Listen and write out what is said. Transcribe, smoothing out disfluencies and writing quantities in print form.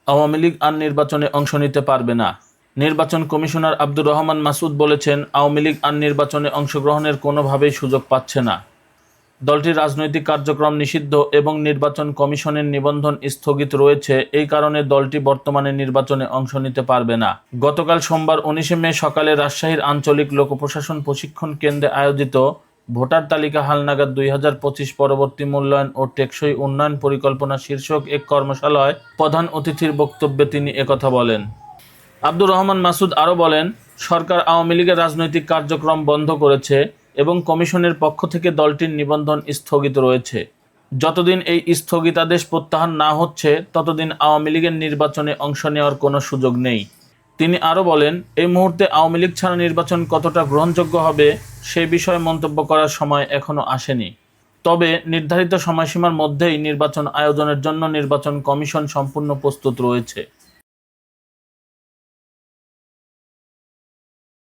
আওয়ামী লীগ আর নির্বাচনে অংশ নিতে পারবে না। নির্বাচন কমিশনার আব্দুর রহমান মাসুদ বলেছেন, আওয়ামী লীগ আর নির্বাচনে অংশগ্রহণের কোনোভাবেই সুযোগ পাচ্ছে না। দলটির রাজনৈতিক কার্যক্রম নিষিদ্ধ এবং নির্বাচন কমিশনের নিবন্ধন স্থগিত রয়েছে। এই কারণে দলটি বর্তমানে নির্বাচনে অংশ নিতে পারবে না। গতকাল সোমবার 19 মে সকালে রাজশাহীর আঞ্চলিক লোকপ্রশাসন প্রশিক্ষণ কেন্দ্রে আয়োজিত ভোটার তালিকা হালনাগাদ 2025 পরবর্তী মূল্যায়ন ও টেকসই উন্নয়ন পরিকল্পনা শীর্ষক এক কর্মশালায় প্রধান অতিথির বক্তব্যে তিনি একথা বলেন। আব্দুর রহমান মাসুদ আরও বলেন, সরকার আওয়ামী লীগের রাজনৈতিক কার্যক্রম বন্ধ করেছে এবং কমিশনের পক্ষ থেকে দলটির নিবন্ধন স্থগিত রয়েছে। যতদিন এই স্থগিতাদেশ প্রত্যাহার না হচ্ছে ততদিন আওয়ামী লীগের নির্বাচনে অংশ নেওয়ার কোনো সুযোগ নেই। তিনি আরও বলেন, এই মুহূর্তে আওয়ামী লীগ ছাড়া নির্বাচন কতটা গ্রহণযোগ্য হবে সে বিষয়ে মন্তব্য করার সময় এখনও আসেনি। তবে নির্ধারিত সময়সীমার মধ্যেই নির্বাচন আয়োজনের জন্য নির্বাচন কমিশন সম্পূর্ণ প্রস্তুত রয়েছে।